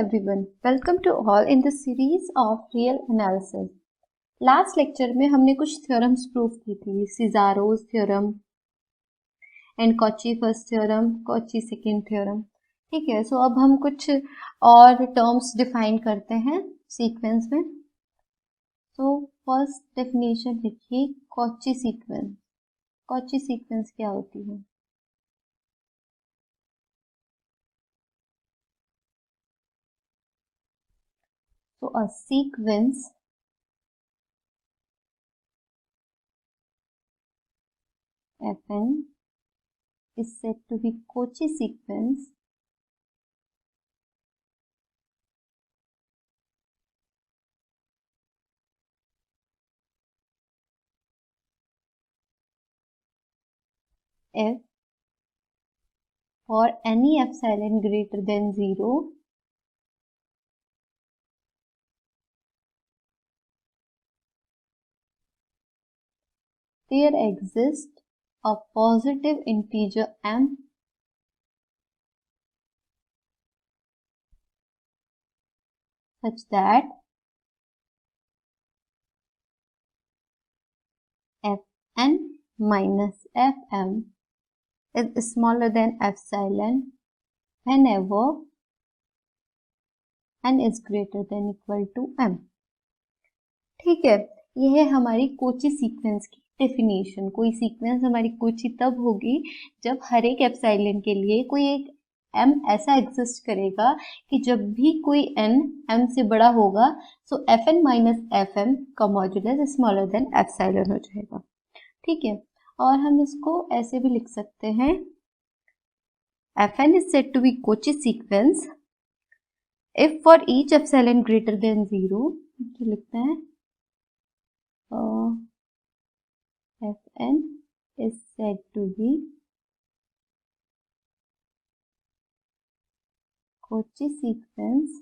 everyone, welcome to all in the series of real analysis. Last lecture में हमने कुछ theorems prove की थी, Cesaro's theorem and Cauchy first theorem, Cauchy second theorem. ठीक है, सो अब हम कुछ और टर्म्स डिफाइन करते हैं सीक्वेंस में. सो फर्स्ट डेफिनेशन लिखिए, कॉची सीक्वेंस. कॉची सीक्वेंस क्या होती है? So a sequence Fn is said to be Cauchy sequence if for any epsilon greater than 0 there exists a positive integer m such that Fn minus Fm is smaller than epsilon whenever n is greater than equal to m. ठीक है, यह है हमारी Kochi sequence की definition. कोई sequence हमारी कोची तब होगी जब हर एक एप्सिलॉन के लिए कोई एक m ऐसा एग्जिस्ट करेगा कि जब भी कोई n m से बड़ा होगा सो fn माइनस fm का मॉड्यूलस स्मॉलर देन एप्सिलॉन हो जाएगा. ठीक है, और हम इसको ऐसे भी लिख सकते हैं, fn is said to be Cauchy sequence if for each epsilon greater than 0, तो लिखते हैं Fn is said to be Cauchy sequence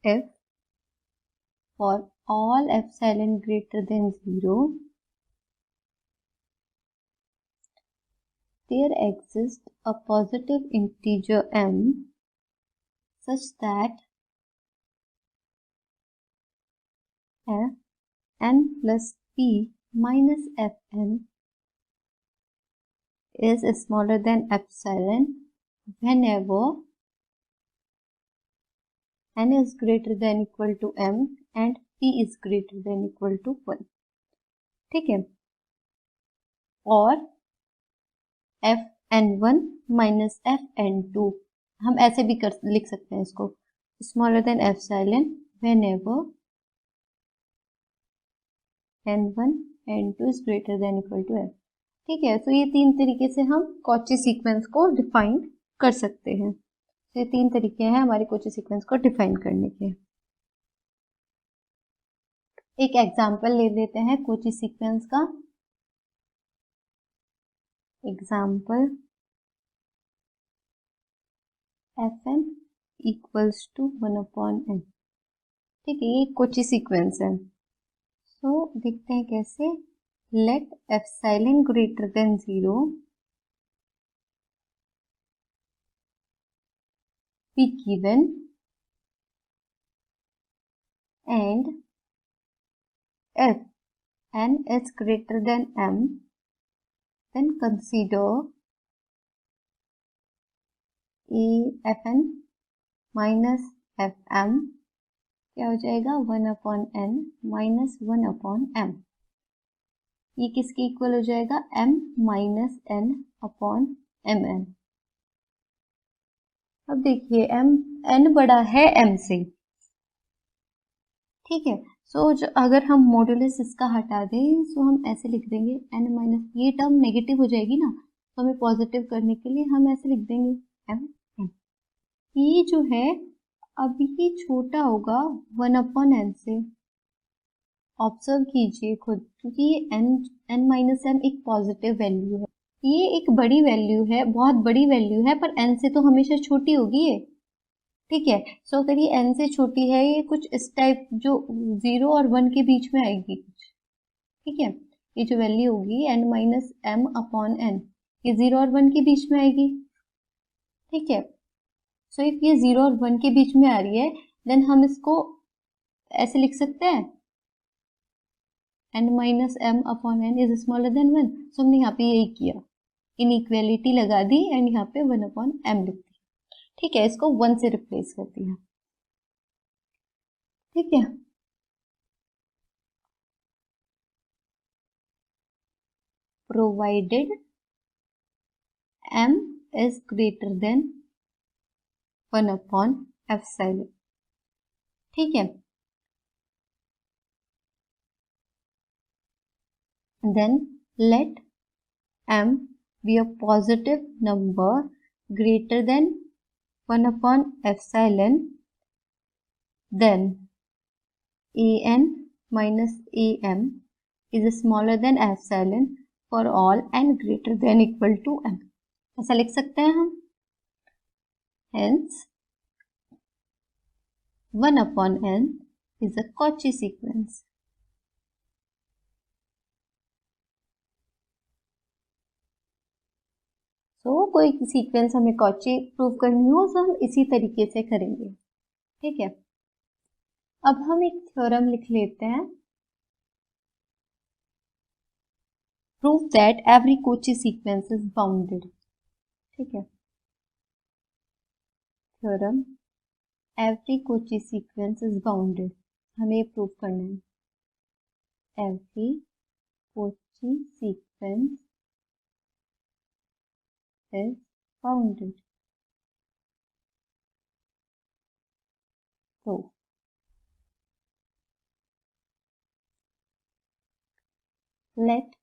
if for all epsilon greater than 0 there exists a positive integer m such that Fn plus p minus Fn is smaller than epsilon whenever n is greater than equal to m and p is greater than equal to 1. ठीक है, और Fn1 minus Fn2 हम ऐसे भी लिख सकते हैं इसको, smaller than epsilon whenever n1 n2 is greater than equal to m. ठीक है, तो ये तीन तरीके से हम कॉची सीक्वेंस को डिफाइन कर सकते हैं. तो ये तीन तरीके हैं हमारे कॉची सीक्वेंस को डिफाइन करने के. एक एग्जांपल ले लेते हैं कॉची सीक्वेंस का. Example Fn equals to 1 upon n. ठीक है, ये कॉची सीक्वेंस है. तो देखते हैं कैसे. Let epsilon greater than 0 be given and if n is greater than m then consider Fn minus Fm क्या हो जाएगा 1 upon n minus 1 upon m. ये किसके इक्वल हो जाएगा m minus n upon mn. अब देखिए n बड़ा है m से. ठीक है, सो अगर हम मॉड्यूलस इसका हटा दें सो हम ऐसे लिख देंगे n माइनस, ये टर्म नेगेटिव हो जाएगी ना, तो हमें पॉजिटिव करने के लिए हम ऐसे लिख देंगे m n. ये जो है अभी ही छोटा होगा 1 अपॉन n से. ऑब्जर्व कीजिए खुद, क्योंकि ये n माइनस m एक पॉजिटिव वैल्यू है, ये एक बड़ी वैल्यू है, बहुत बड़ी वैल्यू है, पर n से तो हमेशा छोटी होगी ये. ठीक है, सो अगर ये n से छोटी है, ये कुछ इस टाइप जो 0 और 1 के बीच में आएगी कुछ. ठीक है, ये जो वैल्यू होगी n minus m upon n, ये 0 और 1 के बीच में आएगी, ठीक है। सो इफ ये 0 और 1 के बीच में आ रही है देन हम इसको ऐसे लिख सकते हैं n minus m upon n is smaller then 1। सो हमने यहाँ पे यही किया, इनइक्वेलिटी लगा दी एंड यहाँ पे 1 अपॉन m लिख दिया, ठीक है। इसको 1 से रिप्लेस कर दिया, ठीक है। Provided m is greater than 1 upon epsilon, ठीक है। Then let m be a positive number greater than 1 upon epsilon, then an minus am is smaller than epsilon for all n greater than equal to m। ऐसा लिख सकते हैं हम। Hence 1 upon n is a Cauchy sequence। तो कोई sequence हमें Cauchy prove करनी हो तो हम इसी तरीके से करेंगे, ठीक है। अब हम एक थ्योरम लिख लेते हैं, prove that every Cauchy sequence is bounded, ठीक है। Theorem every Cauchy sequence is bounded, हमें प्रूव करना है। Every Cauchy sequence is bounded। So let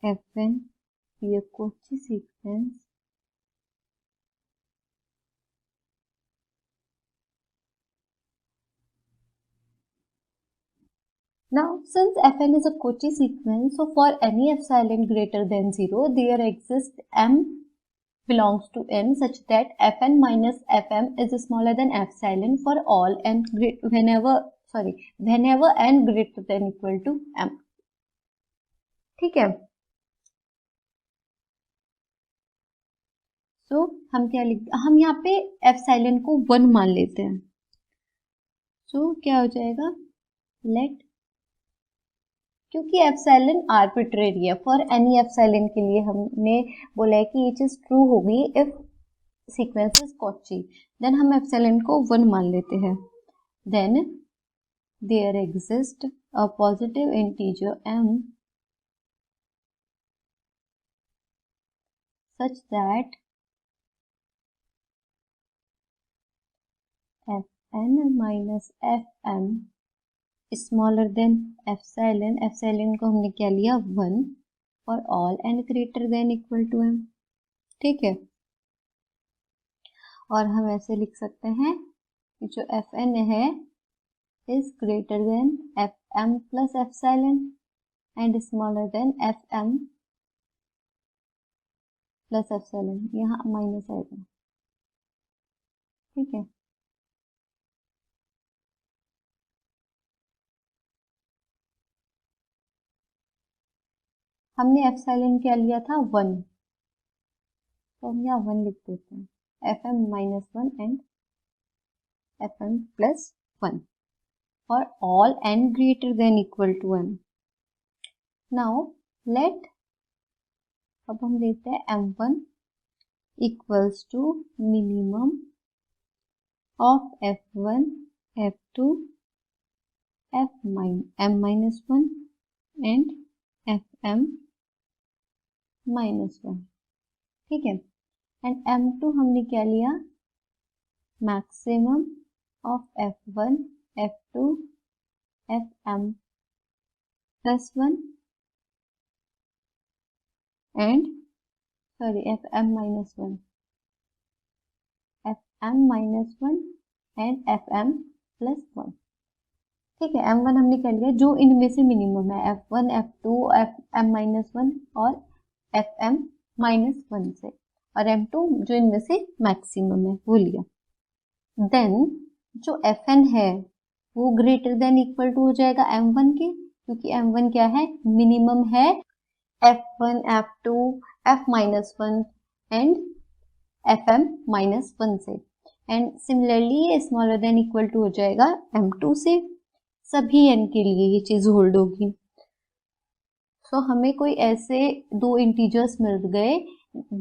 Fn be a Cauchy sequence now since Fn is a Cauchy sequence, so for any epsilon greater than 0 there exists m belongs to n such that Fn minus Fm is smaller than epsilon for all n whenever n greater than equal to m, ठीक है। तो हम क्या हम यहाँ पे epsilon को 1 मान लेते हैं। सो क्या हो जाएगा, लेट, क्योंकि एप्सिलॉन आर्बिट्रेरी है, फॉर एनी एप्सिलॉन के लिए हमने बोला है कि ये चीज ट्रू होगी if sequence is Cauchy, then हम एप्सिलॉन को 1 मान लेते हैं। Then there exist a positive integer m such that Fn minus Fm smaller than epsilon, epsilon को हमने क्या लिया 1 for all n greater than equal to m, ठीक है। और हम ऐसे लिख सकते हैं कि जो Fn है is greater than Fm plus epsilon and smaller than Fm plus epsilon, यहाँ माइनस आएगा, ठीक है। हमने एप्सिलॉन क्या लिया था 1, तो हम यहाँ 1 लिख देते हैं। Fm minus 1 and Fm plus 1 for all n greater than equal to m। Now let, अब हम लेते हैं m1 equals to minimum of f1, f2, m minus 1 and fm minus 1, ठीक है। एंड m2 हमने क्या लिया, maximum of f1, f2, fm plus 1 and fm minus 1, fm minus 1 and fm plus 1, ठीक है। m1 हमने क्या लिया, जो इनमें से मिनिमम है, f1, f2, fm minus 1 और fm minus 1 से, और m2 जो इनमें से मैक्सिमम है वो लिया। देन जो fn है वो ग्रेटर देन इक्वल टू हो जाएगा m1 के, क्योंकि m1 क्या है, मिनिमम है F1, F2, F-1 and Fm -1 से। एंड सिमिलरली ये स्मॉलर देन इक्वल टू हो जाएगा M2 से। सभी n के लिए ये चीज होल्ड होगी। सो हमें कोई ऐसे दो इंटीजर्स मिल गए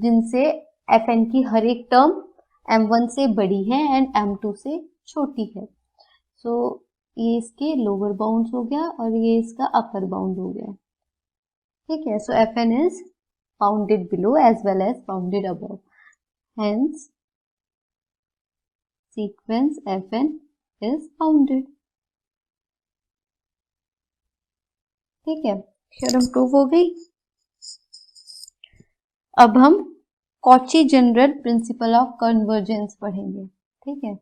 जिनसे Fn की हर एक टर्म M1 से बड़ी है एंड M2 से छोटी है। सो ये इसके लोअर बाउंड्स हो गया और ये इसका अपर बाउंड हो गया। ठीक है, so Fn is bounded below as well as bounded above, hence sequence Fn is bounded। ठीक है, थ्योरम प्रूव हो गई। अब हम Cauchy general principle of convergence पढ़ेंगे। ठीक है,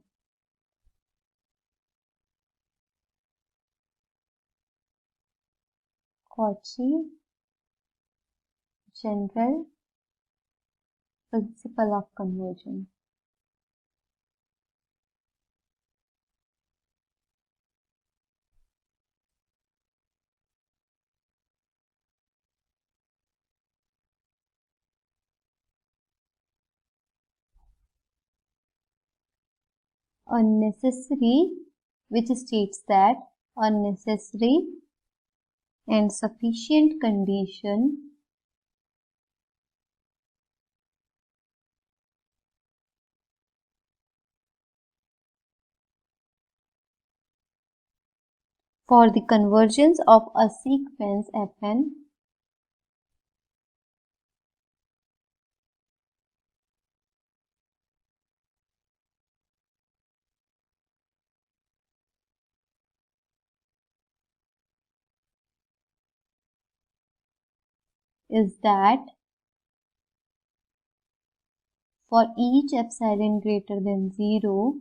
Cauchy general principle of convergence. A necessary which states that a necessary and sufficient condition for the convergence of a sequence Fn is that for each epsilon greater than 0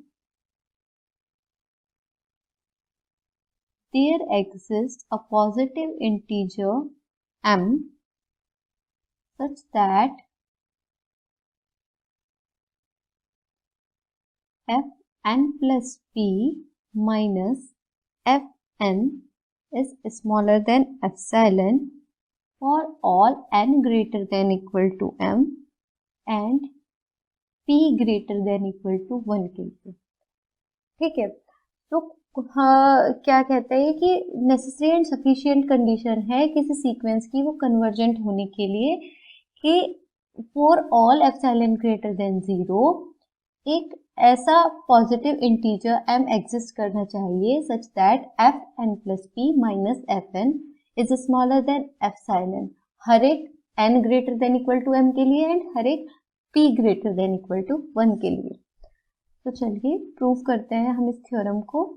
there exists a positive integer m such that Fn plus p minus Fn is smaller than epsilon for all n greater than equal to m and p greater than equal to 1 के लिए। ठीक है, तो हाँ, क्या कहता है कि नेसेसरी एंड सफिशिएंट कंडीशन है किसी सीक्वेंस की वो कन्वर्जेंट होने के लिए कि for all epsilon greater than 0 एक ऐसा पॉजिटिव इंटीजर m एग्जिस्ट करना चाहिए such that Fn plus p minus Fn is smaller than epsilon हर एक n greater than equal to m के लिए एंड हर एक p greater than equal to 1 के लिए। तो चलिए प्रूव करते हैं हम इस थ्योरम को।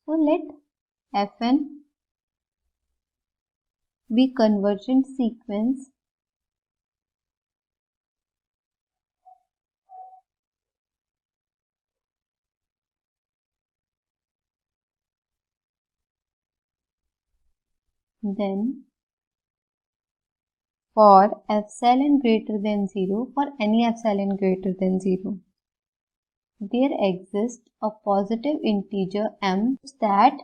So let Fn be convergent sequence then for epsilon greater than 0, for any epsilon greater than 0, there exists a positive integer m that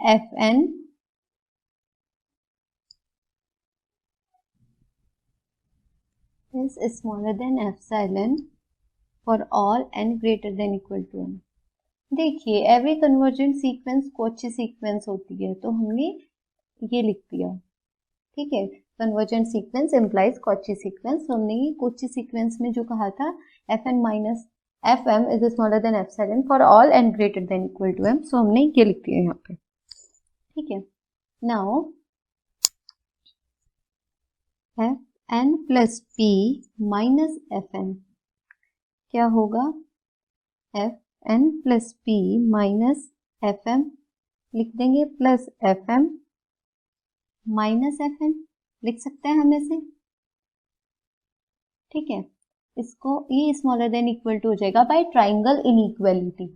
Fn is smaller than epsilon for all n greater than equal to m। देखिए every convergent sequence Cauchy sequence होती है तो हमने ये लिख दिया। ठीक है, convergent sequence implies Cauchy sequence. तो हमने ये कॉची सीक्वेंस में जो कहा था Fn minus Fm is smaller than epsilon for all n greater than equal to m। So हमने ये लिख दिया यहाँ पे। ठीक है, now Fn plus p minus Fn क्या होगा? Fn plus p minus Fm लिख देंगे प्लस Fm माइनस Fn लिख सकते हैं हम ऐसे। ठीक है, इसको ये स्मॉलर देन इक्वल टू हो जाएगा by triangle inequality.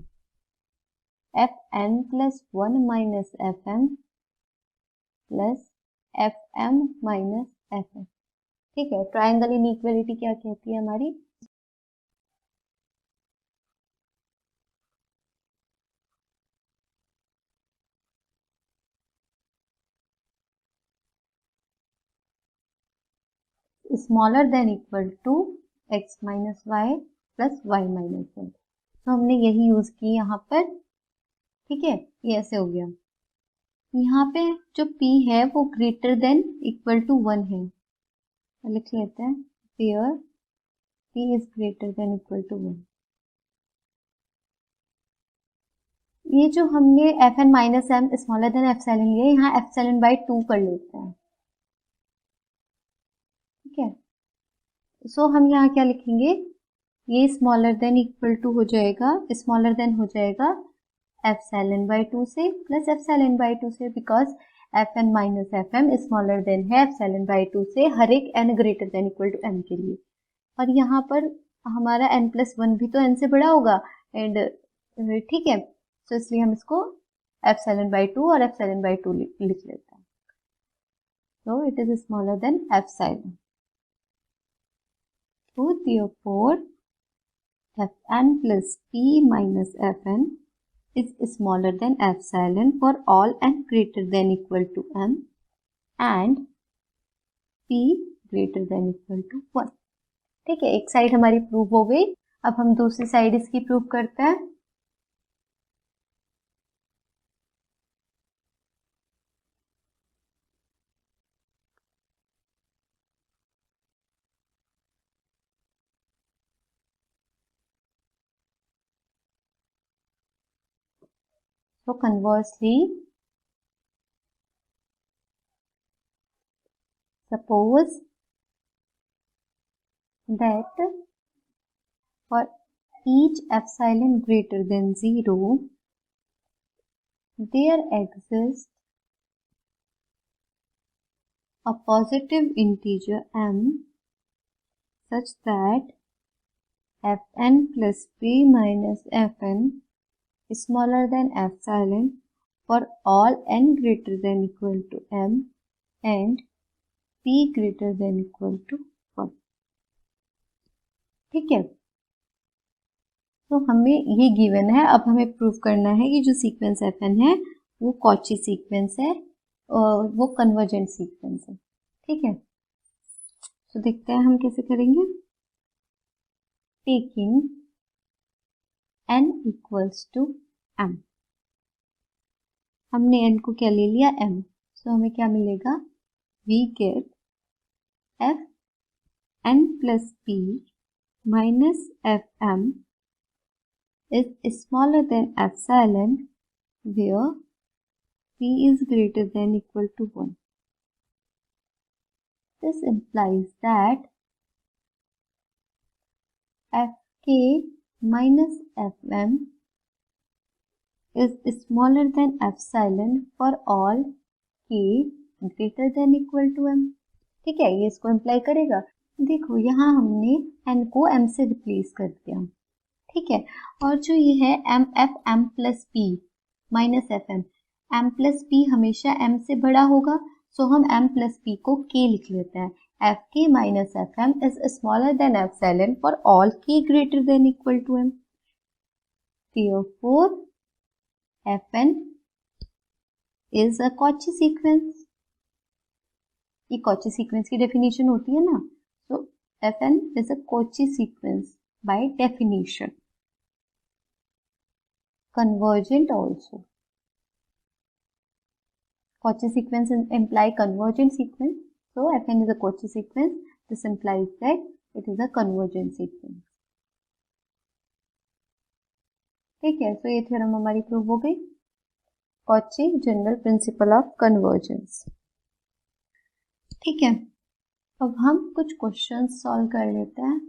Fn plus 1 minus Fm plus Fm minus Fn। ठीक है, ट्रायंगल इनइक्वालिटी क्या कहती है हमारी? Smaller than equal to x minus y plus y minus z. तो हमने यही यूज की यहाँ पर। ठीक है, ये ऐसे हो गया। यहाँ पे जो p है वो ग्रेटर देन इक्वल टू 1 है, लिख लेते हैं where p is greater than equal to 1। ये जो हमने f n minus m smaller than epsilon लिया, यहाँ एप्सिलॉन बाय 2 कर लेते हैं। ठीक है, सो हम यहाँ क्या लिखेंगे, ये स्मॉलर देन इक्वल टू हो जाएगा, स्मॉलर देन हो जाएगा एप्सिलॉन बाय 2 से प्लस एप्सिलॉन बाय 2 से, because f n minus F m smaller than है एप्सिलॉन बाय 2 से हर एक n greater than equal to m के लिए। और यहाँ पर हमारा n प्लस 1 भी तो n से बड़ा होगा एंड ठीक है, तो इसलिए हम इसको एप्सिलॉन बाय 2 और एप्सिलॉन बाय 2 लिख लेते हैं। so it is smaller than epsilon, so therefore fn plus p minus fn is smaller than epsilon for all n greater than equal to m and p greater than equal to 1। ठीक है, एक side हमारी prove हो गई, अब हम दूसरी side इसकी प्रूव करते हैं। So conversely, suppose that for each epsilon greater than 0, there exists a positive integer m such that fn plus p minus fn is smaller than epsilon for all n greater than equal to m and p greater than equal to 1। ठीक है, तो हमें ये given है, अब हमें prove करना है कि जो सीक्वेंस fn है वो कॉची सीक्वेंस है और वो कन्वर्जेंट सीक्वेंस है। ठीक है, तो देखते हैं हम कैसे करेंगे। Taking n equals to m, हमने n को क्या ले लिया m, तो हमें क्या मिलेगा, we get f n plus p minus F m is smaller than epsilon where p is greater than equal to 1। This implies that fk minus fm is smaller than epsilon for all k greater than equal to m। ठीक है, ये इसको imply करेगा। देखो यहाँ हमने n को m से रिप्लेस कर दिया। ठीक है, और जो ये है m f m plus p minus F m, m plus p हमेशा एम से बड़ा होगा, सो हम एम प्लस पी को के लिख लेते हैं। F K minus F M is smaller than epsilon for all K greater than equal to M. therefore fn is a Cauchy sequence. ये कॉची सीक्वेंस की डेफिनेशन होती है ना, तो fn is a Cauchy sequence by definition, convergent also। Cauchy sequence imply convergent sequence, so fn is a Cauchy sequence, this implies that it is a convergent sequence। ठीक है, तो ये theorem हमारी प्रूव हो गई, Cauchy general principle of convergence. ठीक है, अब हम कुछ क्वेश्चन सॉल्व कर लेते हैं।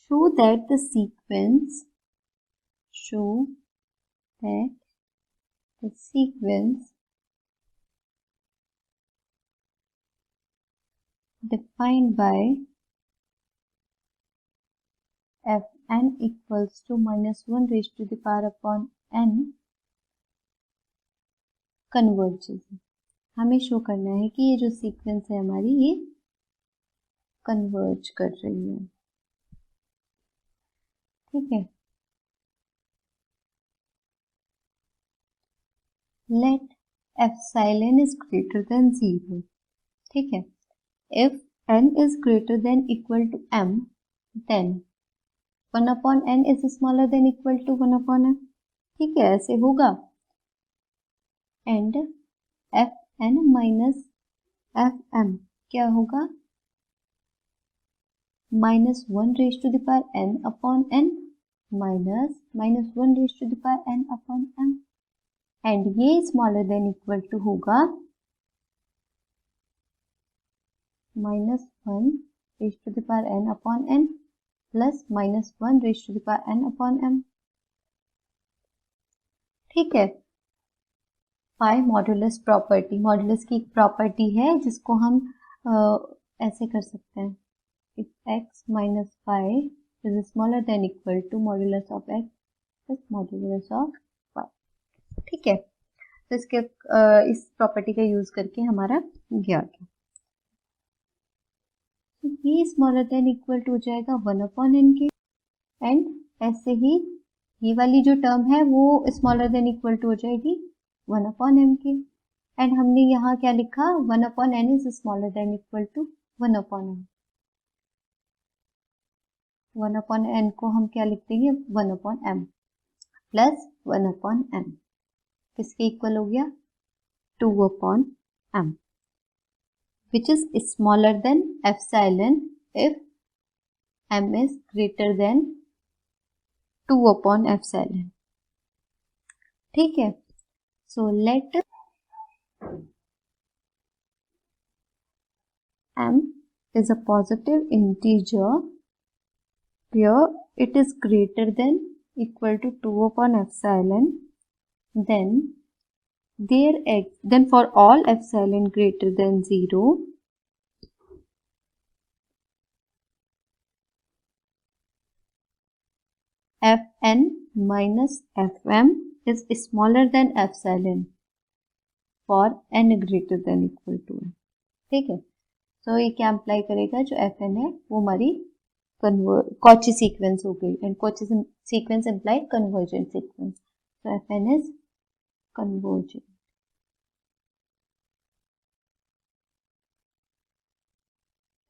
show that the sequence defined by fn equals to minus 1 raised to the power upon n converges है। हमें शो करना है कि ये जो सीक्वेंस है हमारी ये कन्वर्ज कर रही है। ठीक है, let epsilon is greater than 0। ठीक है, if n is greater than equal to m, then 1 upon n is smaller than equal to 1 upon m। ठीक है, ऐसे होगा। एंड fn माइनस fm क्या होगा? -1 raise to the power n upon n minus -1 raise to the power n upon m। And ये smaller than equal to होगा -1 raise to the power n upon n plus -1 raise to the power n upon m। ठीक है, पाई modulus property, modulus की एक property है जिसको हम ऐसे कर सकते हैं, if x minus pi is smaller than equal to modulus of x plus modulus of y। ठीक है, तो इसके इस प्रॉपर्टी का यूज करके हमारा ये आ गया। तो ये स्मॉलर देन इक्वल टू हो जाएगा 1 अपॉन n के, एंड ऐसे ही ये वाली जो टर्म है वो स्मॉलर देन इक्वल टू हो जाएगी 1 अपॉन m के। एंड हमने यहाँ क्या लिखा? 1 upon n is smaller than equal to 1 upon m। 1 upon n को हम क्या लिख देंगे? 1 upon m plus 1 upon m किसके इक्वल हो गया? 2 अपॉन m, which is smaller than epsilon if m is greater than 2 upon epsilon। ठीक है, so let m is a positive integer where it is greater than equal to 2 upon epsilon, then for all epsilon greater than 0, fn minus fm is smaller than epsilon for n greater than equal to n। ठीक है, तो ये क्या apply करेगा? जो fn है वो हमारी कॉची सीक्वेंस हो गई, and Cauchy sequence imply convergent sequence, तो fn इज कन्वर्जेंट।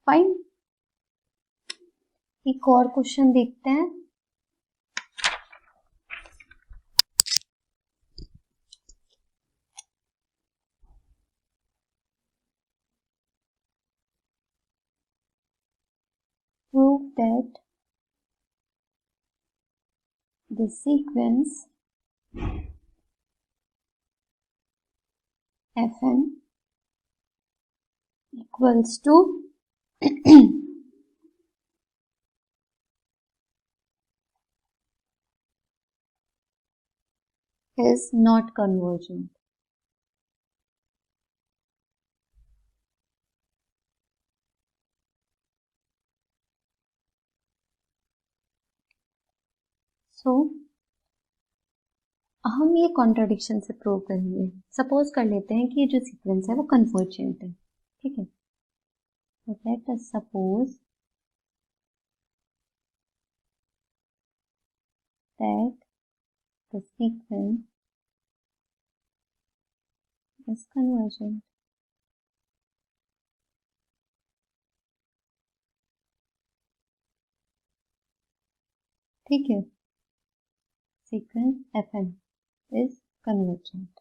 फाइन, एक और क्वेश्चन देखते हैं। Prove that the sequence fn equals to is not convergent। सो हम ये कॉन्ट्राडिक्शन से प्रूव करेंगे। सपोज कर लेते हैं कि ये जो सीक्वेंस है वो कन्वर्जेंट है। ठीक है, let us suppose that the sequence is convergent. ठीक है, सीक्वेंस fn इज कन्वर्जेंट।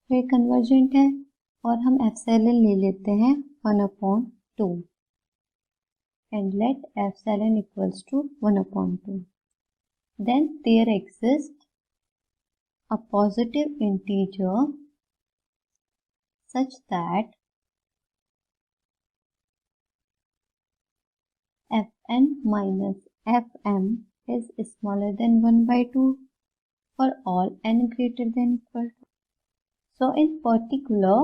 तो ये कन्वर्जेंट है और हम एप्सिलॉन ले लेते हैं 1/2 and let epsilon equals to 1/2, then there exists a positive integer such that fn minus fm is smaller than 1/2 for all n greater than equal to। So in particular,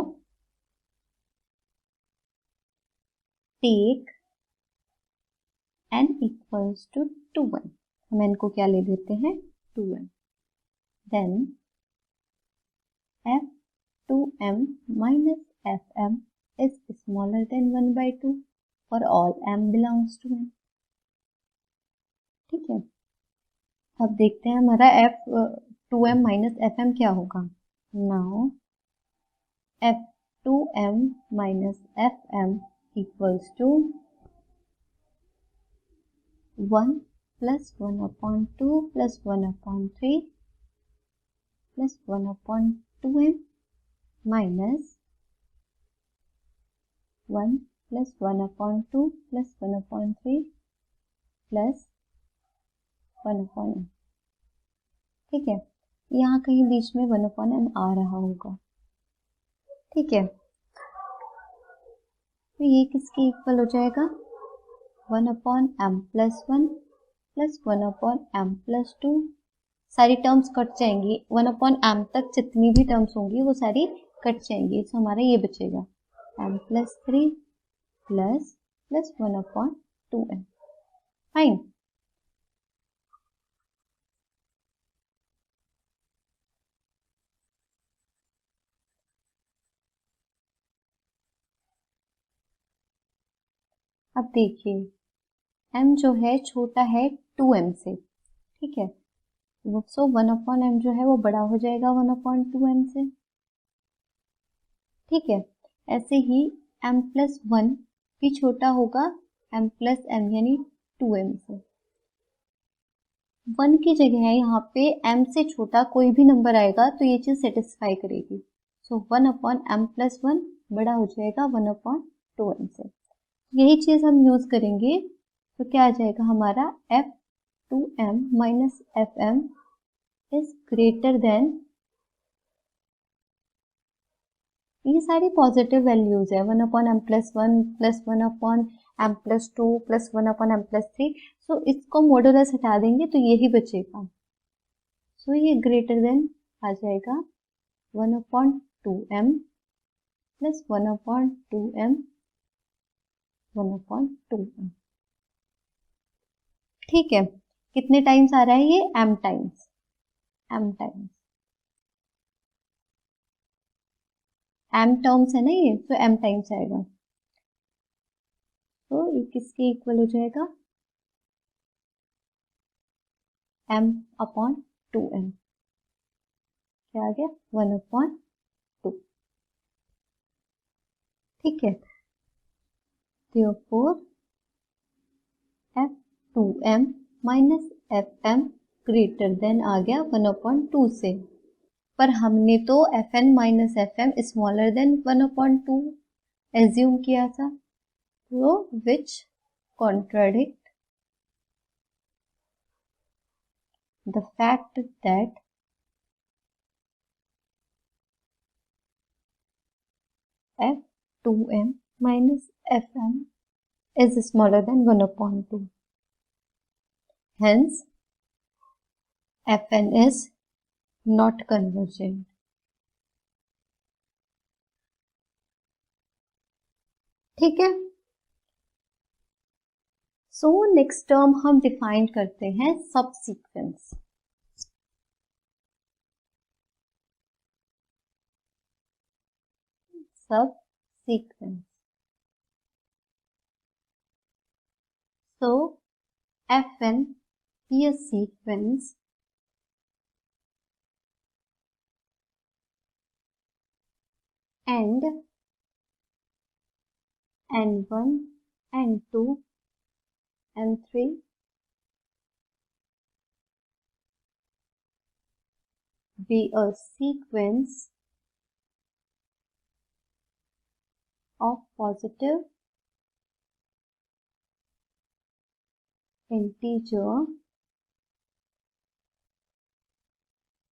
take n equals to 2n। हम n को क्या ले लेते हैं? 2n। then f(2m minus fm is smaller than 1/2 for all m belongs to n. ठीक है, अब देखते हैं हमारा f(2m minus fm क्या होगा. Now f(2m minus fm equals to 1 plus 1/2 plus 1/3 plus 1/2m minus 1 plus 1/2 plus 1/3 plus 1/m. ठीक है, यहाँ कहीं बीच में 1/m आ रहा होगा. ठीक है, तो ये किसके इक्वल हो जाएगा, 1/m plus 1 plus 1/m plus 2. सारी टर्म्स कट जाएंगी, 1/m तक जितनी भी टर्म्स होंगी वो सारी कट जाएंगी. तो हमारा ये बचेगा m plus 3 plus 1/2m. Fine. अब देखिए m जो है छोटा है 2m से. ठीक है, सो 1/m जो है वो बड़ा हो जाएगा 1/2m से. ठीक है, ऐसे ही m plus 1 भी छोटा होगा m plus m यानी 2m से. 1 की जगह यहाँ पे m से छोटा कोई भी नंबर आएगा तो ये चीज सेटिस्फाई करेगी. सो 1/m plus 1 बड़ा हो जाएगा 1/2m से. यही चीज हम यूज करेंगे. तो क्या आ जाएगा हमारा f(2m minus fm is greater than, ये सारी पॉजिटिव वैल्यूज है, 1/m plus 1 plus 1/m plus 2 plus 1/m plus 3. सो इसको मॉडुलस हटा देंगे तो यही बचेगा. सो ये ग्रेटर देन आ जाएगा 1/2m plus 1/2m 1/2m. ठीक है, कितने टाइम्स आ रहा है ये, m टाइम्स. m टर्म्स है ना ये, तो m टाइम्स आएगा. तो ये किसके इक्वल हो जाएगा, m/2m. क्या आ गया, 1/2. ठीक है, therefore f(2m minus fm greater than आ गया 1/2 से. पर हमने तो fn minus fm smaller than 1/2 assume किया था. तो which contradict the fact that f(2m minus fm is smaller than 1/2. Hence, fn is not convergent. ठीक है, सो नेक्स्ट टर्म हम डिफाइन करते हैं सब सीक्वेंस. सब sequence. So fn be a sequence and n1, n2, n3 be a sequence of positive integer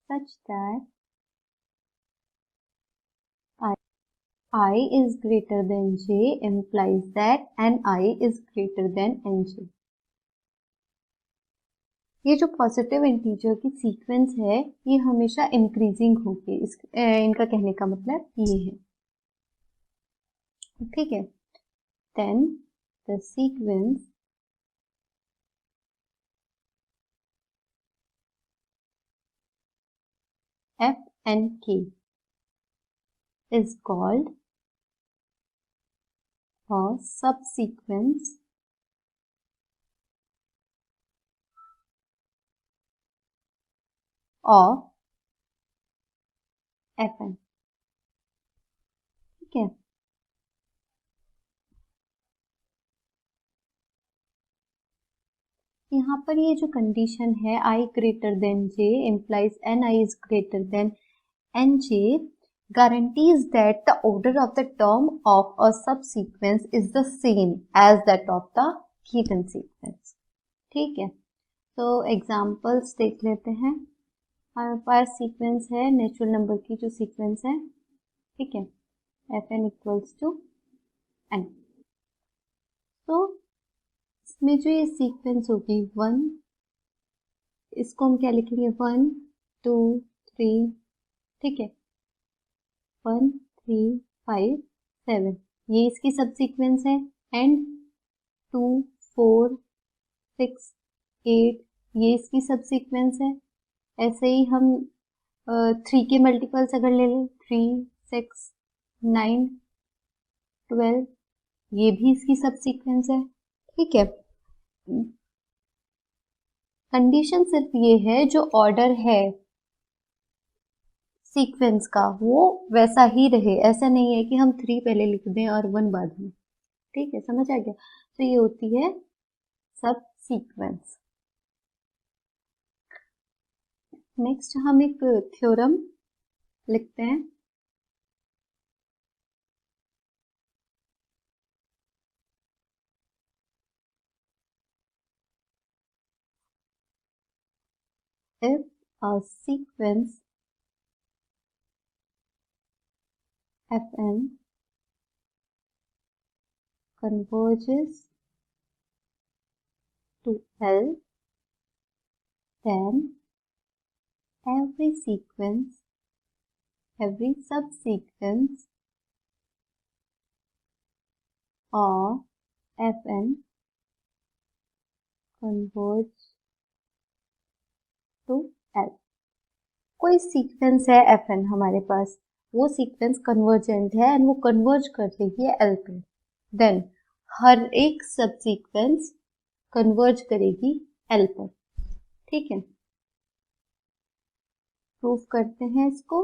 such that I is greater than j implies that ni is greater than nj. ये जो positive integer की sequence है ये हमेशा increasing होगी. इनका कहने का मतलब ये है. ठीक है, then the sequence F and K is called a subsequence of Fn. ठीक है, यहाँ पर ये जो कंडीशन है I greater than J implies Ni is greater than Nj guarantees that the order of the term of a subsequence is the same as that of the given sequence. ठीक है, तो एग्जाम्पल्स देख लेते हैं। हमारे पास sequence है natural number की जो सीक्वेंस है, ठीक है, Fn इक्वल्स टू n। तो इसमें जो ये सीक्वेंस होगी 1, इसको हम क्या लिखेंगे 1 2 3, ठीक है, 1 3 5 7, ये इसकी सब सीक्वेंस है, एंड 2 4 6 8 ये इसकी सब सीक्वेंस है। ऐसे ही हम 3 के मल्टीपल्स अगर ले लें 3 6 9 12, ये भी इसकी सब सीक्वेंस है। ठीक है, कंडीशन सिर्फ ये है जो ऑर्डर है सीक्वेंस का वो वैसा ही रहे, ऐसा नहीं है कि हम 3 पहले लिख दें और 1 बाद में। ठीक है, समझ आ गया? तो ये होती है सब सीक्वेंस। नेक्स्ट हम एक थ्योरम लिखते हैं। If a sequence Fn converges to L, then every subsequence of Fn converge to L। कोई सीक्वेंस है Fn हमारे पास, वो सीक्वेंस कन्वर्जेंट है एंड वो कन्वर्ज कर रही है L पे, देन हर एक सब सीक्वेंस कन्वर्ज करेगी L पर। ठीक है, प्रूफ करते हैं इसको।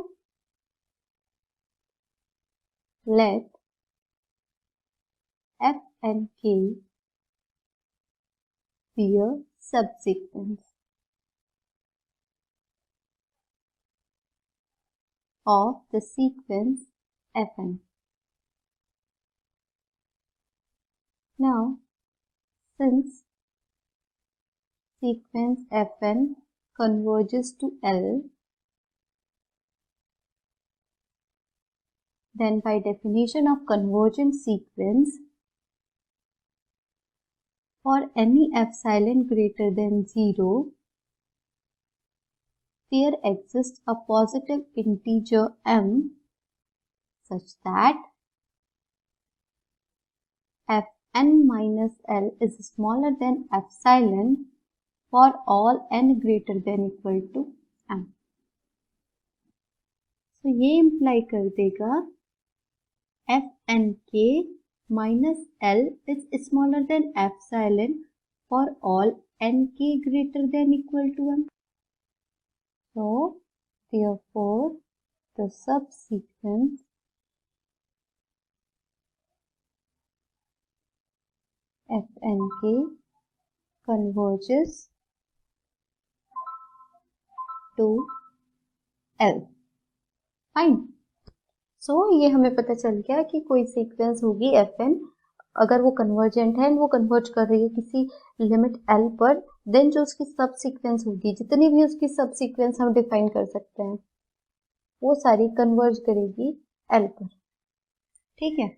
लेट F and K be a subsequence of the sequence Fn. Now, since sequence Fn converges to L, then by definition of convergent sequence, for any epsilon greater than 0, there exists a positive integer m such that Fn minus L is smaller than epsilon for all n greater than equal to m. So ये imply कर देगा Fnk minus L is smaller than epsilon for all nk greater than equal to m. So therefore the subsequence Fnk converges to L. Fine. So ये हमें पता चल गया कि कोई सीक्वेंस होगी Fn, अगर वो कन्वर्जेंट है, वो कन्वर्ज कर रही है किसी लिमिट L पर, देन जो उसकी सब सीक्वेंस होगी, जितनी भी उसकी सब सीक्वेंस हम डिफाइन कर सकते हैं, वो सारी कन्वर्ज करेगी L पर। ठीक है,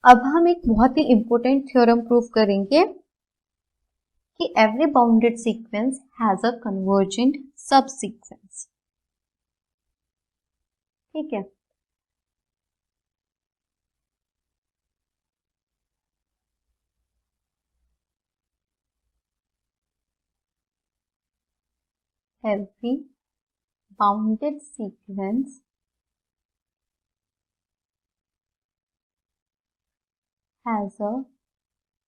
अब हम एक बहुत ही इंपॉर्टेंट थ्योरम प्रूव करेंगे कि every bounded sequence has a convergent सब सीक्वेंस। ठीक है, every bounded sequence has a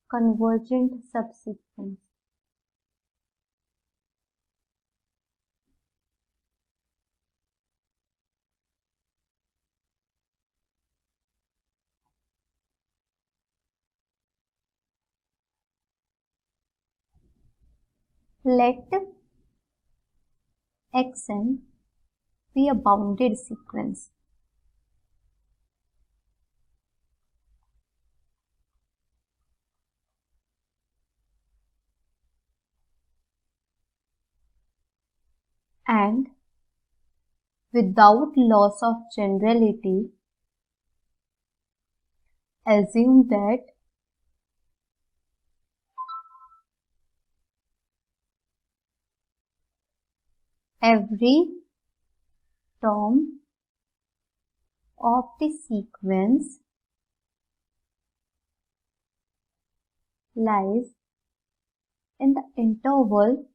convergent subsequence. Let Xn be a bounded sequence. And without loss of generality, assume that every term of the sequence lies in the interval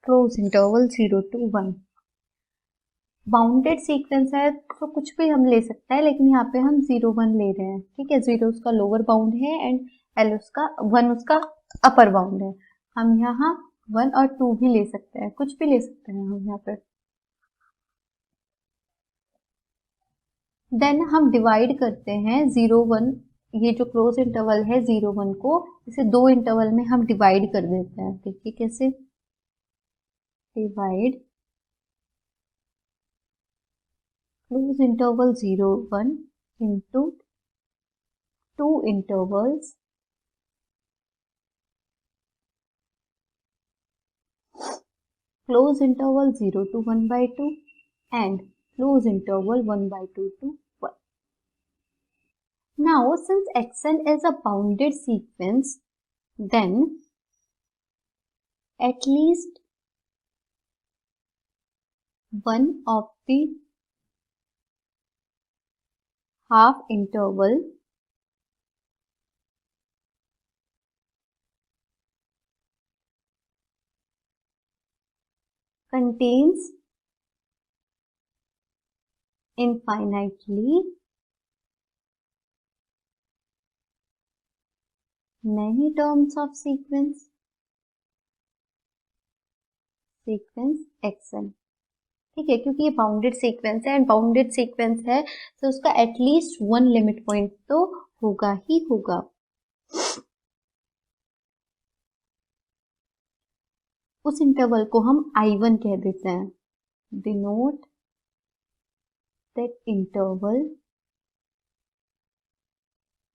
close interval 0 to 1. Bounded sequence है तो कुछ भी हम ले सकते हैं, लेकिन यहाँ पे हम 0 1 ले रहे हैं. ठीक है, 0 उसका लोअर बाउंड है एंड L उसका 1 उसका अपर बाउंड है. हम यहाँ 1 और 2 भी ले सकते हैं, कुछ भी ले सकते हैं हम यहाँ पे. देन हम डिवाइड करते हैं 0 1, ये जो क्लोज इंटरवल है 0 1 को इसे दो इंटरवल में हम डिवाइड कर देते हैं. देखिए कैसे divide close interval 0 1 into two intervals close interval 0 to 1 by 2 and close interval 1 by 2 to 1. Now since Xn is a bounded sequence, then at least one of the half interval contains infinitely many terms of sequence Xn. ठीक है, क्योंकि ये bounded sequence है and bounded sequence है तो उसका at least one limit point तो होगा ही होगा. उस इंटरवल को हम I1 कह देते हैं. Denote that interval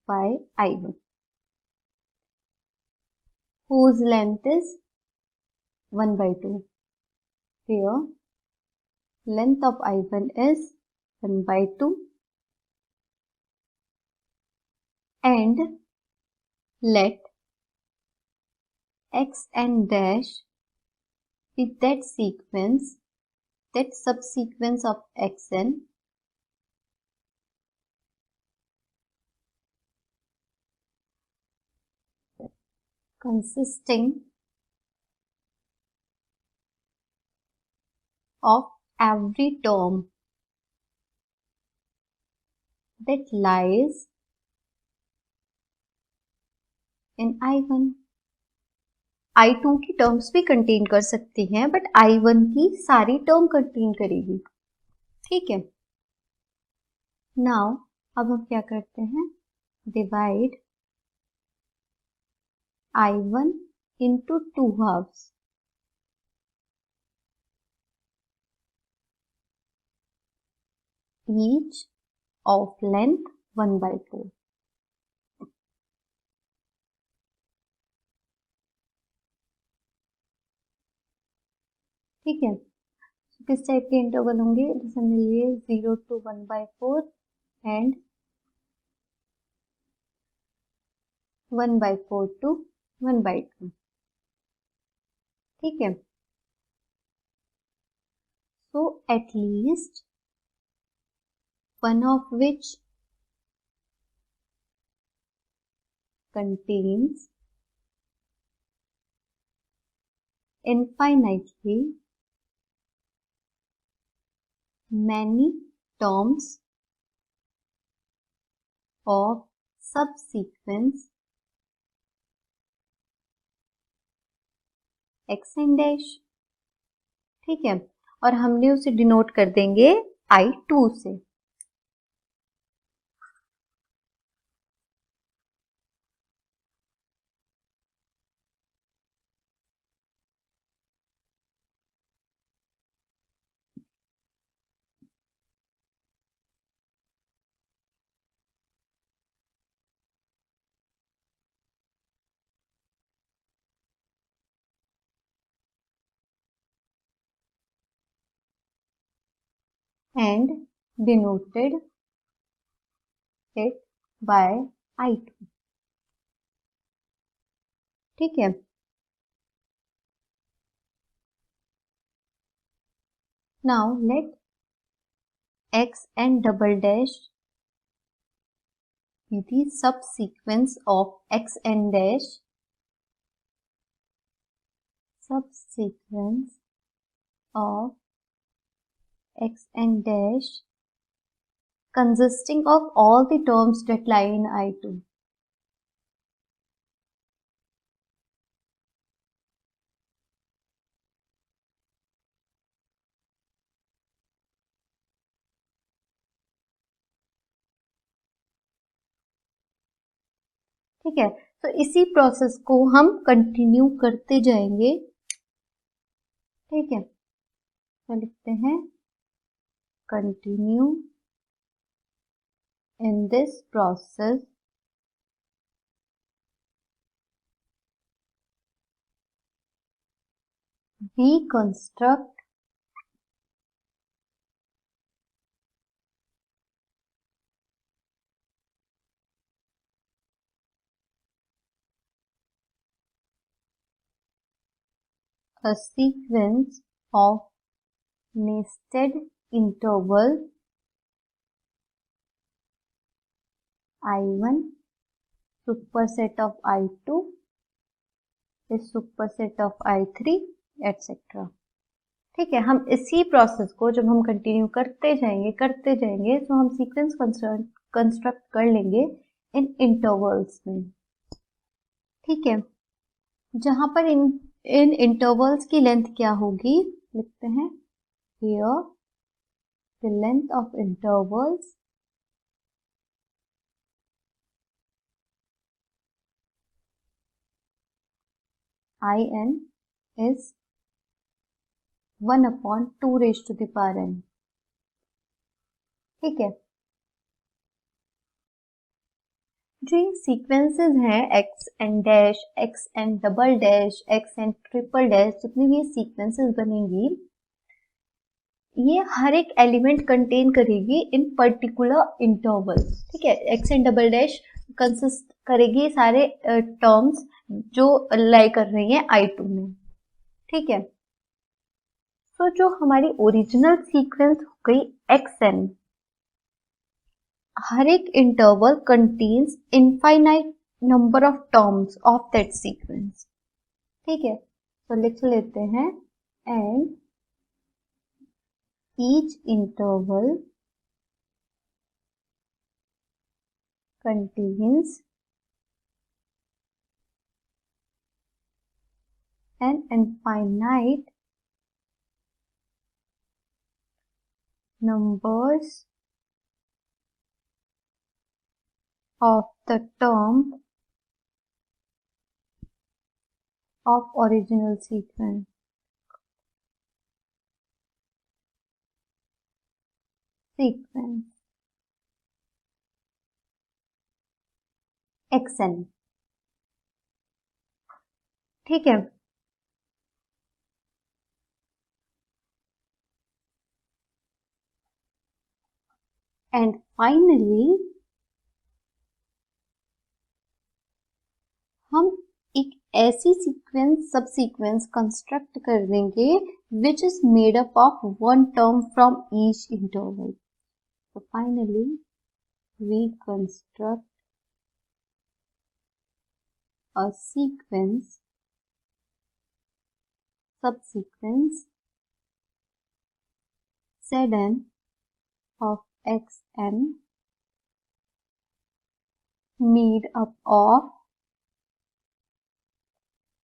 by I1 whose length is 1 by 2. Here length of I1 is 1 by 2 and let Xn dash be that sequence, that subsequence of Xn consisting of every term that lies in I1. I2 की terms भी contain कर सकती हैं but I1 की सारी term contain करेगी. ठीक है, नाउ अब हम क्या करते हैं, divide I1 into 2 halves. Each of length 1 by 4. ठीक है, तो किस टाइप के इंटरवल होंगे, जैसे हमने लिए 0 to 1 by 4 and 1 by 4 to 1 by 2. ठीक है, so at least one of which contains infinitely many terms of subsequence x n dash। ठीक है, और हमने उसे डिनोट कर देंगे I2 से। And denoted it by I2। ठीक है, now let x n double dash be the subsequence of x n dash, subsequence of x n dash consisting of all the terms that lie in I2। ठीक है, तो इसी process को हम continue करते जाएंगे। ठीक है, तो लिखते हैं continue in this process we construct a sequence of nested interval I1 superset of I2 is superset of I3 etc। ठीक है, हम इसी प्रोसेस को जब हम कंटिन्यू करते जाएंगे तो हम सीक्वेंस कंस्ट्रक्ट कर लेंगे इन इंटरवल्स में। ठीक है, जहां पर इन इंटरवल्स की लेंथ क्या होगी, लिखते हैं here the length of intervals in is 1/2 raised to the power n। ठीक है, जो ये सीक्वेंसेस हैं x n dash, x n double dash, x n triple dash, जितनी भी सीक्वेंसेस बनेंगी ये हर एक एलिमेंट कंटेन करेगी इन पर्टिकुलर इंटरवल। ठीक है, x n double dash consist करेगी सारे टर्म्स जो लाई कर रही हैं I2 में। ठीक है, तो जो हमारी ओरिजिनल सीक्वेंस हो गई एक्स एन, हर एक interval contains infinite number of terms of that sequence. ठीक है, तो लिख लेते हैं and each interval contains an infinite numbers of the term of original sequence। xn। ठीक है, एंड फाइनली हम एक ऐसी सीक्वेंस सब सीक्वेंस कंस्ट्रक्ट कर देंगे which is made up of one term from each interval. तो finally we construct a sequence subsequence Zn of Xn made up of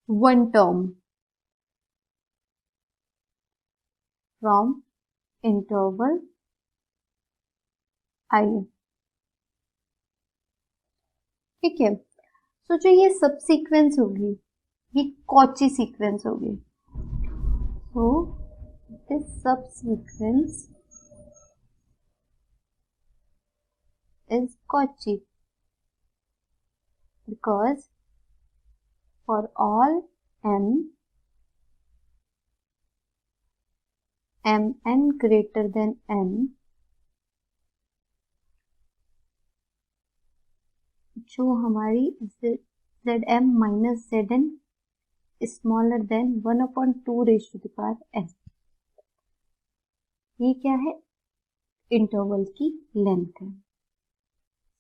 one term from interval I। ठीक है, तो जो ये सब सीक्वेंस होगी ये कॉची सीक्वेंस होगी। सो दिस सब sequence is Cauchy because for all mn greater than n, जो हमारी zm minus zn smaller than 1/2 raised to the power n, ये क्या है, इंटरवल की लेंथ है।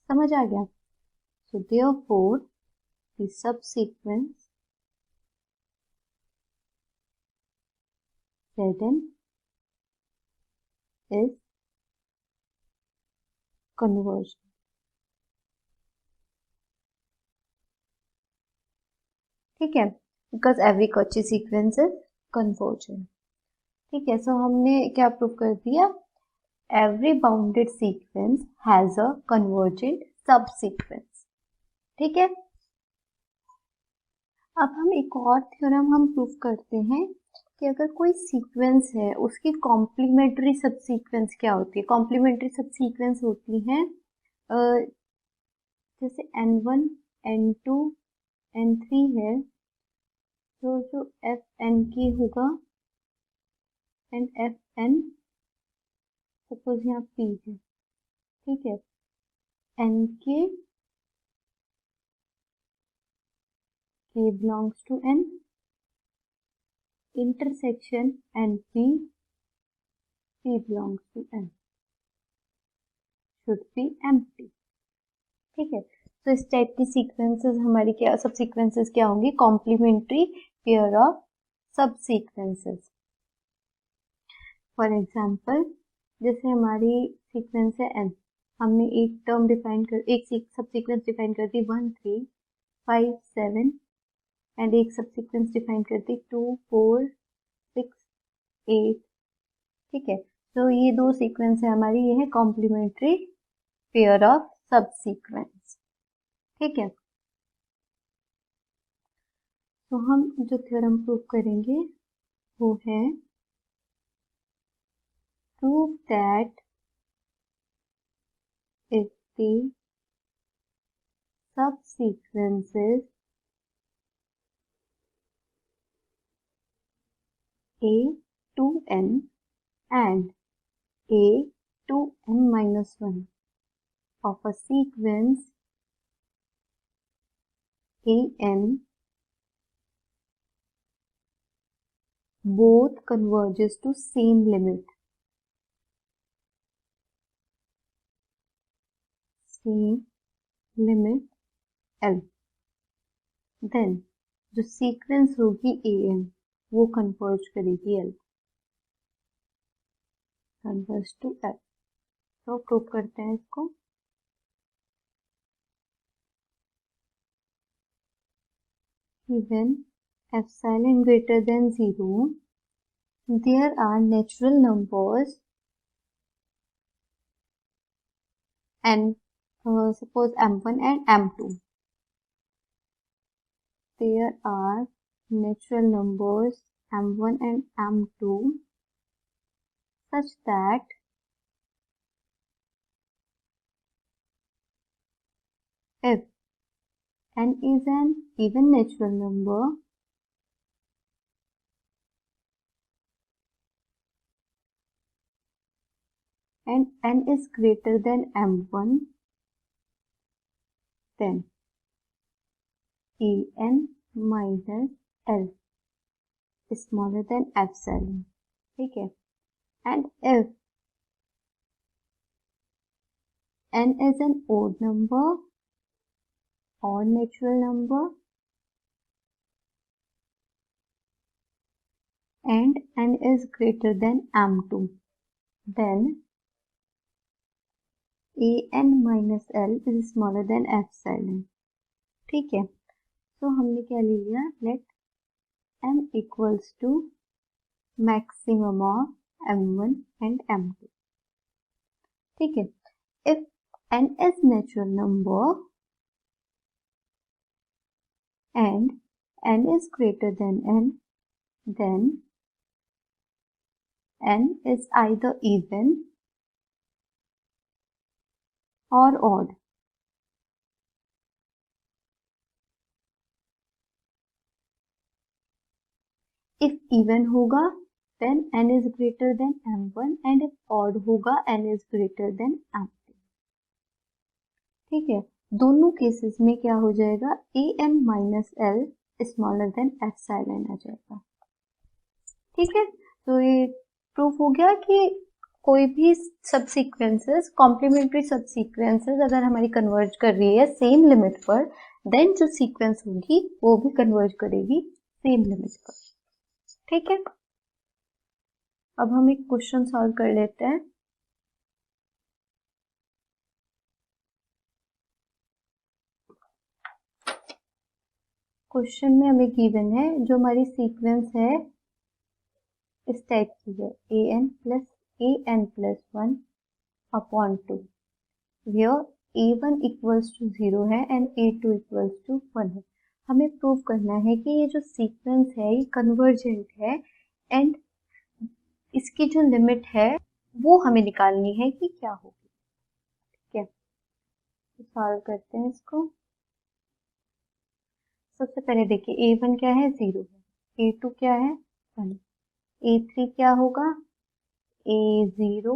समझ आ गया? So therefore the subsequence Zn is conversion। ठीक है, because every Cauchy sequence is convergent। ठीक है, so हमने क्या प्रूव कर दिया, every bounded sequence has a convergent subsequence। ठीक है, अब हम एक और थ्योरम हम प्रूव करते हैं कि अगर कोई सीक्वेंस है उसकी कॉम्प्लीमेंट्री सबसीक्वेंस क्या होती है। कॉम्प्लीमेंट्री सबसीक्वेंस होती हैं जैसे n1 n2 n3 है, तो जो fn की होगा एंड fn सपोज यहाँ p है, ठीक है, n के k belongs to n, intersection np p belongs to n should be empty। ठीक है, तो इस टाइप की सीक्वेंसेस हमारी क्या सब सीक्वेंसेस क्या होंगी, कॉम्प्लीमेंट्री पेयर ऑफ सब सीक्वेंसेस। फॉर एग्जांपल जैसे हमारी सीक्वेंस है n, हमने एक टर्म डिफाइन कर, एक सब सीक्वेंस डिफाइन कर दी 1 3 5 7 एंड एक सब सीक्वेंस डिफाइन कर दी 2 4 6 8। ठीक है, तो ये दो सीक्वेंस है हमारी, ये है कॉम्प्लीमेंट्री पेयर ऑफ सब सीक्वेंस। ठीक है, तो हम जो थ्योरम प्रूव करेंगे वो है prove that if the subsequences a to n and a to n minus 1 of a sequence an both converges to same limit, L, then जो सीक्वेंस होगी an वो कन्वर्ज करेगी L, कन्वर्ज टू L। तो prove करते हैं इसको। When epsilon greater than 0, there are natural numbers and suppose m1 and m2. There are natural numbers m1 and m2 such that if n is an even natural number, and n is greater than m1, then an minus L is smaller than epsilon। ठीक है, and if n is an odd number or natural number, and n is greater than m2, then an minus l is smaller than epsilon. ठीक है, तो हमने क्या ले लिया, late m equals to maximum of m1 and m2. ठीक है, if n is natural number and n is greater than n, then n is either even or odd. If even होगा then n is greater than m1 and if odd होगा n is greater than m2. ठीक है, दोनों cases में क्या हो जाएगा, an minus l smaller than epsilon आ जाएगा. ठीक है, तो ये प्रूफ हो गया कि कोई भी सबसीक्वेंसेस, कॉम्प्लीमेंट्री सबसीक्वेंसेस अगर हमारी कन्वर्ज कर रही है सेम लिमिट पर, देन जो सीक्वेंस होगी वो भी कन्वर्ज करेगी सेम लिमिट पर. ठीक है, अब हम एक क्वेश्चन सॉल्व कर लेते हैं. क्वेश्चन में हमें गिवन है जो हमारी सीक्वेंस है इस टाइप की है, an plus 1 upon 2, where a1 equals to 0 है and a2 equals to 1 है. हमें प्रूव करना है कि ये जो सीक्वेंस है ये कन्वर्जेंट है एंड इसकी जो लिमिट है वो हमें निकालनी है कि क्या होगी. ठीक है, तो सॉल्व करते हैं इसको. सबसे पहले देखिए a1 क्या है, 0 है, a2 क्या है, 1, a3 क्या होगा, a0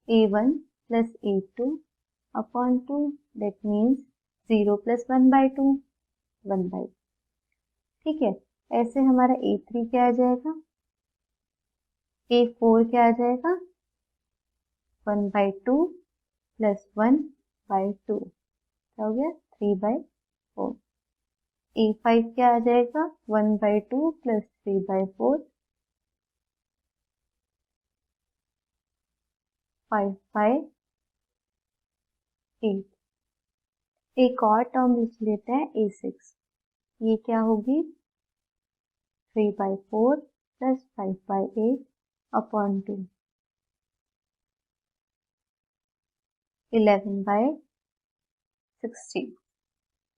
a1 plus a2 upon 2, that means 0 plus 1 by 2, 1 by 2. ठीक है, ऐसे हमारा a3 क्या आ जाएगा, a4 क्या आ जाएगा, 1 by 2 plus 1 by 2, क्या हो गया, 3 by 4. a5 क्या आ जाएगा, 1 by 2 plus 3 by 4, 5 by 8. एक और टर्म लिख लेते हैं a6, ये क्या होगी, 3 by 4 plus 5 by 8 upon 2, 11 by 16.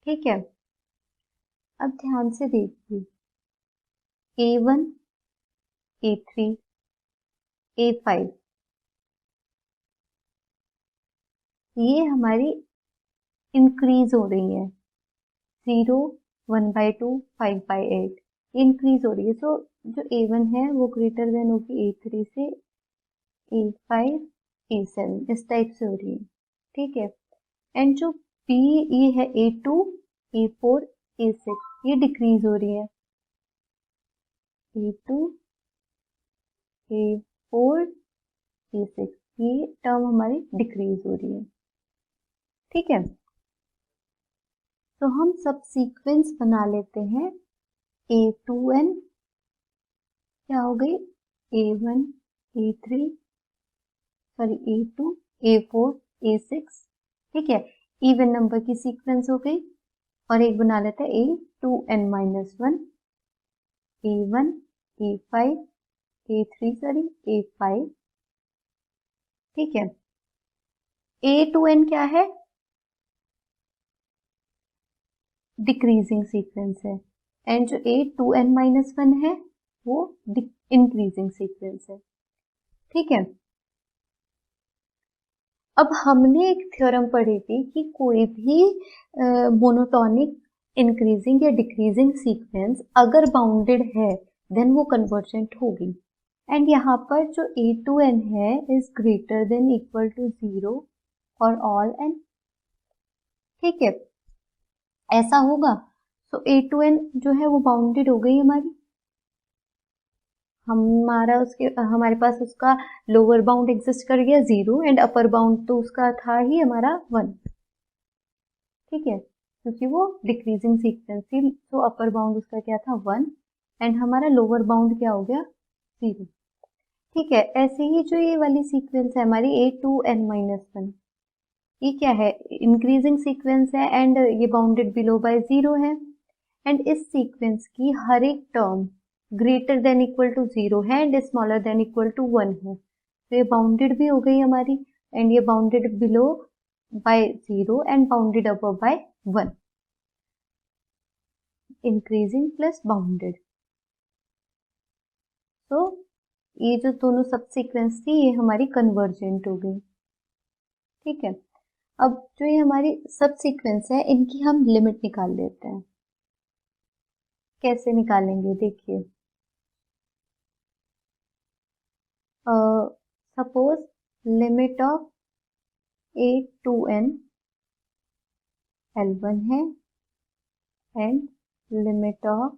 ठीक है, अब ध्यान से देखिए, a1 a3 a5 ये हमारी इंक्रीज हो रही है, 0 1 by 2 5 by 8 इंक्रीज हो रही है. सो जो a1 है वो ग्रेटर देन होगी a3 से, a5 a7 इस टाइप से हो रही है. ठीक है, एंड जो b ये है a2 a4 a6 ये डिक्रीज हो रही है, a2 a4 a6 ये टर्म हमारी डिक्रीज हो रही है. ठीक है, तो हम सब सीक्वेंस बना लेते हैं. a2n क्या हो गई, a1 a3 sorry a2 a4 a6. ठीक है, इवन नंबर की सीक्वेंस हो गई. और एक बना लेते हैं a2n minus 1 a1 a5 a3 sorry a5. ठीक है, a2n क्या है, डिक्रीजिंग सीक्वेंस है, एंड जो a2n minus 1 है वो इंक्रीजिंग सीक्वेंस है. ठीक है, अब हमने एक थ्योरम पढ़ी थी कि कोई भी मोनोटोनिक इंक्रीजिंग या डिक्रीजिंग सीक्वेंस अगर बाउंडेड है देन वो कन्वर्जेंट होगी. एंड यहाँ पर जो a2n है is greater than equal to 0 for all n. ठीक है, ऐसा होगा. तो a2n जो है वो बाउंडेड हो गई हमारी, हमारे पास उसका लोअर बाउंड एग्जिस्ट कर गया 0 एंड अपर बाउंड तो उसका था ही हमारा 1. ठीक है, क्योंकि वो डिक्रीजिंग सीक्वेंस थी, तो अपर बाउंड उसका क्या था 1 एंड हमारा लोअर बाउंड क्या हो गया 0। ठीक है, ऐसे ही जो ये वाली सीक्वेंस है हमारी a2n-1, ये क्या है, इंक्रीजिंग सीक्वेंस है एंड ये बाउंडेड बिलो बाय 0 है। एंड इस सीक्वेंस की हर एक term greater than equal to 0 है and smaller than equal to 1 है, तो ये बाउंडेड भी हो गई हमारी, एंड ये bounded below by 0 and bounded above by 1, increasing plus bounded. तो ये जो दोनों सब सीक्वेंस थी ये हमारी कन्वर्जेंट हो गई। ठीक है, अब जो ये हमारी सब सीक्वेंस है इनकी हम लिमिट निकाल लेते हैं। कैसे निकालेंगे देखिए, suppose limit of a2n L1 है and limit of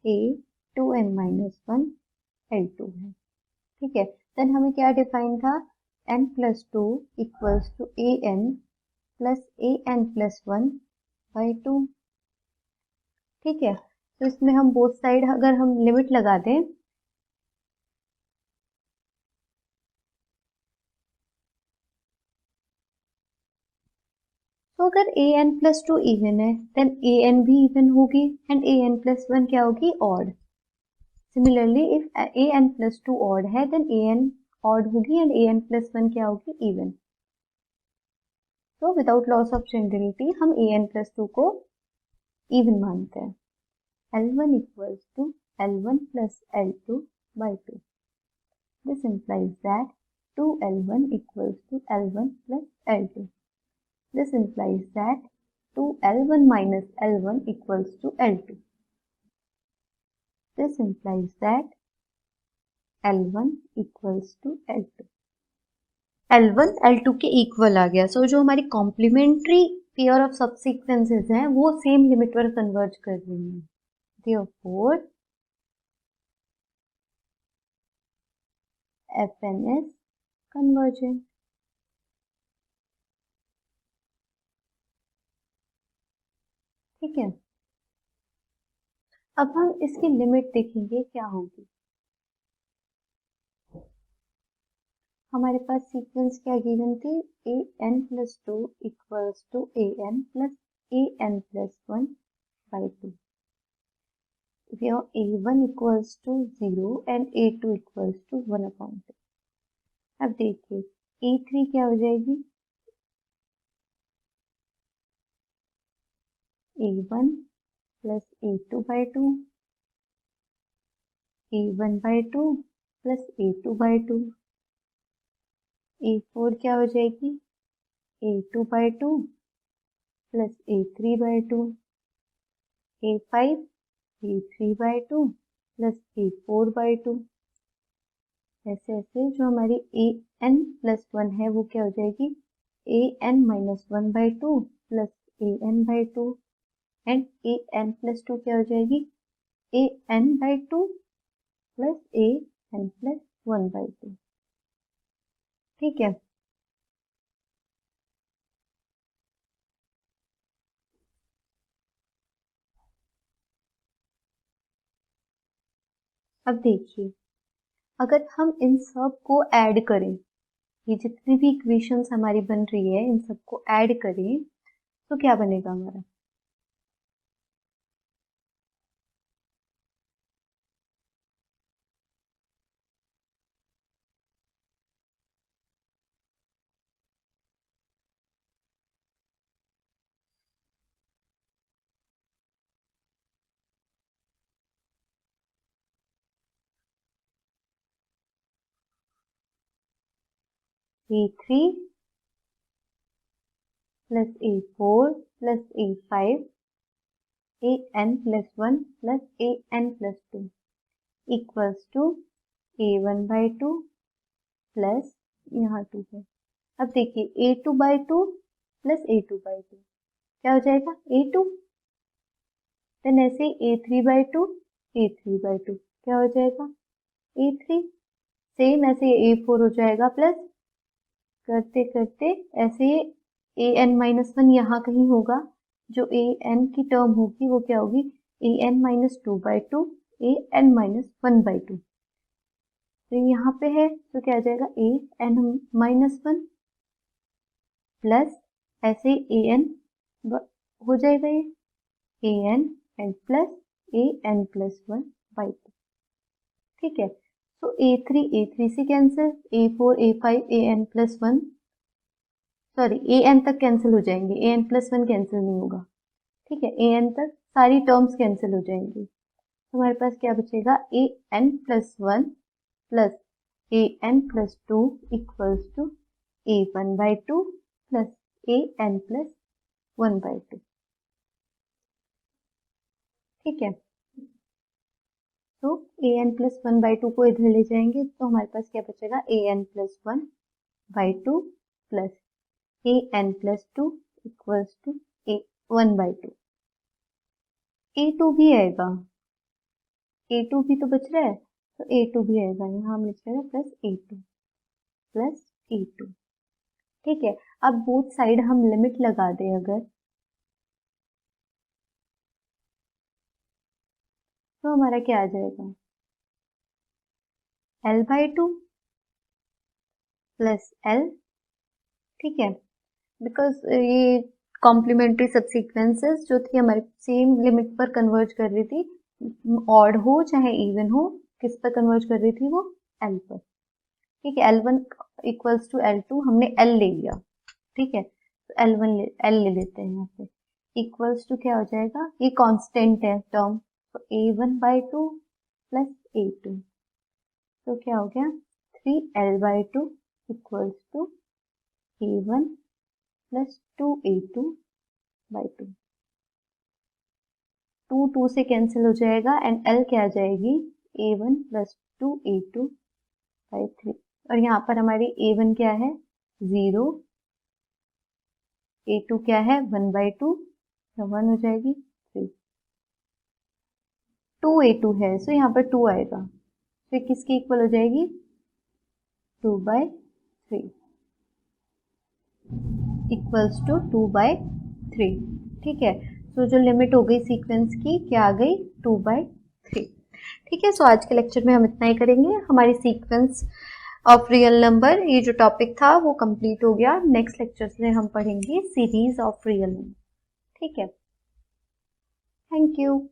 a2n-1 L2 है। ठीक है, देन हमें क्या डिफाइन था, n+2 equals to an plus an+1/2। ठीक है, तो इसमें हम बोथ साइड अगर हम लिमिट लगा दें, तो अगर an+2 इवन है देन an भी इवन होगी एंड an+1 क्या होगी, odd. Similarly if an+2 odd है देन an ऑड होगी एंड an+1 क्या होगी, इवन। तो विदाउट लॉस ऑफ जनरलिटी हम an+2 को इवन मानते हैं। L1 equals to L1 plus L2/2. This implies that 2L1 equals to L1 plus L2. This implies that 2L1 minus L1 equals to L2. This implies that L1 equals to L2. L1 L2 के equal आ गया। सो जो हमारी complementary pair of सबसीक्वेंसेस हैं वो same limit पर converge कर रही हैं। Therefore, Fn is convergent. ठीक है, अब हम इसकी लिमिट देखेंगे क्या होगी। हमारे पास सीक्वेंस क्या गिवन थी, an+2 equals to an plus an+1/2, where a1 equals to 0 and a2 equals to 1/2। अब देखिए a3 क्या हो जाएगी, a1 plus a2/2, a1/2 plus a2/2, a4 क्या हो जाएगी, a2/2 plus a3/2, a5 a3/2 plus a4/2। ऐसे ऐसे जो हमारी an+1 है वो क्या हो जाएगी, an-1/2 plus an/2 and an+2 क्या हो जाएगी, an/2 प्लस an+1/2। ठीक है, अब देखिए अगर हम इन सब को ऐड करें, ये जितनी भी इक्वेशंस हमारी बन रही है इन सबको ऐड करें तो क्या बनेगा हमारा, a3 plus a4 plus a5 an+1 plus an+2 equals to a1/2 plus यहाँ 2 है। अब देखिए a2/2 प्लस a2/2 क्या हो जाएगा, a2, देन ऐसे a3/2 a3/2 क्या हो जाएगा, a3, सेम ऐसे a4 हो जाएगा प्लस करते करते ऐसे an-1 यहाँ कहीं होगा, जो an की टर्म होगी वो क्या होगी, an-2/2 an-1/2। तो यहाँ पे है तो क्या आ जाएगा an-1 प्लस ऐसे an हो जाएगा ये an एंड प्लस an+1/2। ठीक है, तो a3 से cancel, a4 a5 an+1 sorry an तक कैंसिल हो जाएंगे, an+1 कैंसिल नहीं होगा। ठीक है, an तक सारी टर्म्स कैंसिल हो जाएंगी। तो हमारे पास क्या बचेगा an+1 plus an+2 equals to a1/2 plus an+1/2। ठीक है, तो an+1/2 को इधर ले जाएंगे तो हमारे पास क्या बचेगा an+1/2 plus an+2 equals to a1/2। a2 भी आएगा, a2 भी तो बच रहा है, तो a2 भी आएगा, यहाँ हम लिख रहे प्लस a2। ठीक है, अब बोथ साइड हम लिमिट लगा दें अगर, तो हमारा क्या आ जाएगा l/2 प्लस l। ठीक है, बिकॉज ये कॉम्प्लीमेंट्री सबसीक्वेंसेस जो थी हमारी सेम लिमिट पर कन्वर्ज कर रही थी, ऑड हो चाहे इवन हो, किस पर कन्वर्ज कर रही थी वो l पर। ठीक है, l1 इक्वल्स टू l2 हमने l ले लिया। ठीक है, तो l ले लेते हैं यहाँ पे, इक्वल्स टू क्या हो जाएगा, ये कांस्टेंट है टर्म, तो a1/2 प्लस a2, तो क्या हो गया 3l/2 equals to a1 plus 2a2/2। 2 से कैंसिल हो जाएगा एंड l क्या आ जाएगी a1 प्लस 2a2/3। और यहाँ पर हमारी a1 क्या है 0, a2 क्या है 1/2, 1 हो जाएगी 3। 2a2 है, सो यहाँ पर 2 आएगा, फिर किसकी इक्वल हो जाएगी 2/3 इक्वल्स टू 2/3। ठीक है, तो जो लिमिट हो गई सीक्वेंस की क्या आ गई 2/3। ठीक है, सो आज के लेक्चर में हम इतना ही करेंगे। हमारी सीक्वेंस ऑफ रियल नंबर ये जो टॉपिक था वो कंप्लीट हो गया। नेक्स्ट लेक्चर से हम पढ़ेंगे सीरीज ऑफ रियल नंबर। ठीक है, थैंक यू।